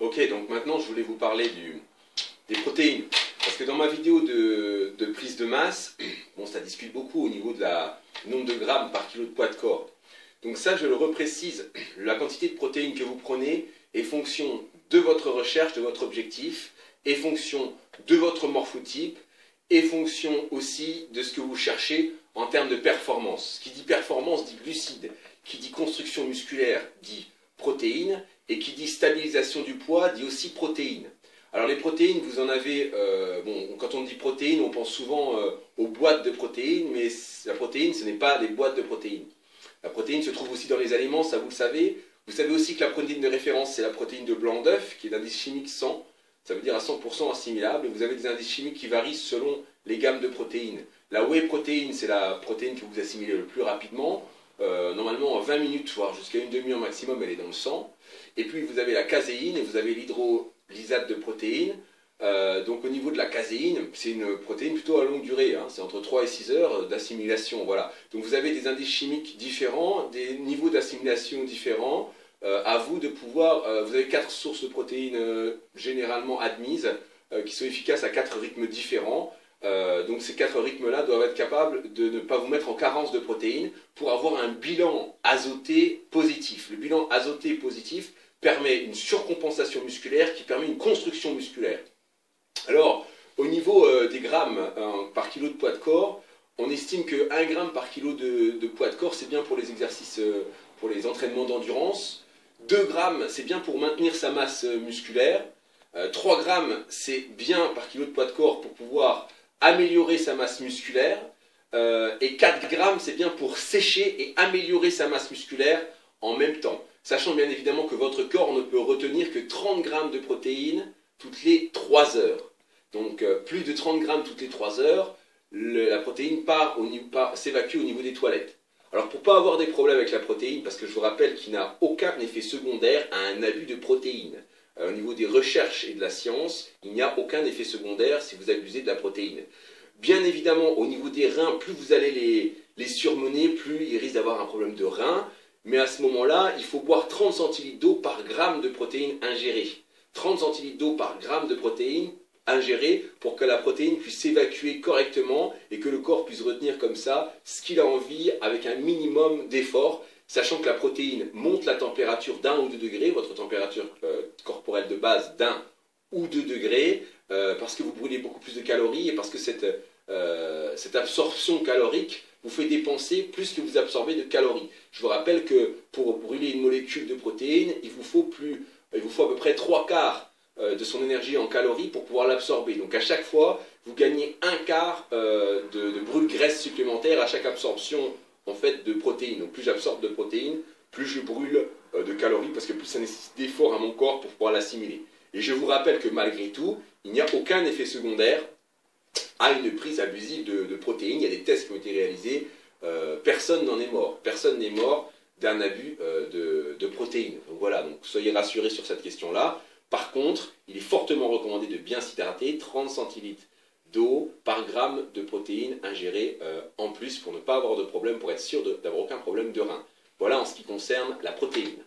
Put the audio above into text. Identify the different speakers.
Speaker 1: Ok, donc maintenant je voulais vous parler des protéines. Parce que dans ma vidéo de prise de masse, bon, ça discute beaucoup au niveau de la nombre de grammes par kilo de poids de corps. Donc ça, je le reprécise, la quantité de protéines que vous prenez est fonction de votre recherche, de votre objectif, est fonction de votre morphotype, est fonction aussi de ce que vous cherchez en termes de performance. Qui dit performance dit glucides, qui dit construction musculaire dit protéines, et qui dit stabilisation du poids dit aussi protéines. Alors les protéines, vous en avez, bon, quand on dit protéines, on pense souvent aux boîtes de protéines, mais la protéine, ce n'est pas des boîtes de protéines. La protéine se trouve aussi dans les aliments, ça vous le savez. Vous savez aussi que la protéine de référence, c'est la protéine de blanc d'œuf, qui est d'indice chimique 100, ça veut dire à 100% assimilable, et vous avez des indices chimiques qui varient selon les gammes de protéines. La whey protéine, c'est la protéine que vous assimilez le plus rapidement, normalement en 20 minutes, voire jusqu'à une demi-heure maximum, elle est dans le sang. Et puis vous avez la caséine, et vous avez l'hydrolysate de protéines. Donc au niveau de la caséine, c'est une protéine plutôt à longue durée, hein, c'est entre 3 et 6 heures d'assimilation, voilà. Donc vous avez des indices chimiques différents, des niveaux d'assimilation différents, à vous de pouvoir, vous avez 4 sources de protéines généralement admises, qui sont efficaces à 4 rythmes différents. Donc ces 4 rythmes-là doivent être capables de ne pas vous mettre en carence de protéines pour avoir un bilan azoté positif. Le bilan azoté positif permet une surcompensation musculaire qui permet une construction musculaire. Alors, au niveau des grammes par kilo de poids de corps, on estime que 1 gramme par kilo de poids de corps, c'est bien pour les exercices, pour les entraînements d'endurance. 2 grammes, c'est bien pour maintenir sa masse musculaire. 3 grammes, c'est bien par kilo de poids de corps pour pouvoir améliorer sa masse musculaire. Et 4 grammes, c'est bien pour sécher et améliorer sa masse musculaire en même temps. Sachant bien évidemment que votre corps ne peut retenir que 30 grammes de protéines toutes les 3 heures. Donc plus de 30 grammes toutes les 3 heures, la protéine s'évacue au niveau des toilettes. Alors pour ne pas avoir des problèmes avec la protéine, parce que je vous rappelle qu'il n'a aucun effet secondaire à un abus de protéines. Au niveau des recherches et de la science, il n'y a aucun effet secondaire si vous abusez de la protéine. Bien évidemment, au niveau des reins, plus vous allez les surmener, plus il risque d'avoir un problème de rein. Mais à ce moment-là, il faut boire 30 centilitres d'eau par gramme de protéines ingérées. 30 centilitres d'eau par gramme de protéines ingérées pour que la protéine puisse s'évacuer correctement et que le corps puisse retenir comme ça ce qu'il a envie avec un minimum d'effort, sachant que la protéine monte la température d'1 ou 2 degrés, votre température corporelle de base d'1 ou 2 degrés, parce que vous brûlez beaucoup plus de calories et parce que cette absorption calorique vous fait dépenser plus que vous absorbez de calories. Je vous rappelle que pour brûler une molécule de protéines, il vous faut à peu près 3/4 de son énergie en calories pour pouvoir l'absorber. Donc à chaque fois, vous gagnez 1/4 de brûle-graisse supplémentaire à chaque absorption en fait, de protéines. Donc plus j'absorbe de protéines, plus je brûle de calories, parce que plus ça nécessite d'efforts à mon corps pour pouvoir l'assimiler. Et je vous rappelle que malgré tout, il n'y a aucun effet secondaire à une prise abusive de protéines. Il y a des tests qui ont été réalisés, personne n'en est mort. Personne n'est mort d'un abus de protéines. Donc voilà, donc soyez rassurés sur cette question-là. Par contre, il est fortement recommandé de bien s'hydrater, 30 centilitres d'eau par gramme de protéines ingérées en plus pour ne pas avoir de problème, pour être sûr d'avoir aucun problème de rein. Voilà en ce qui concerne la protéine.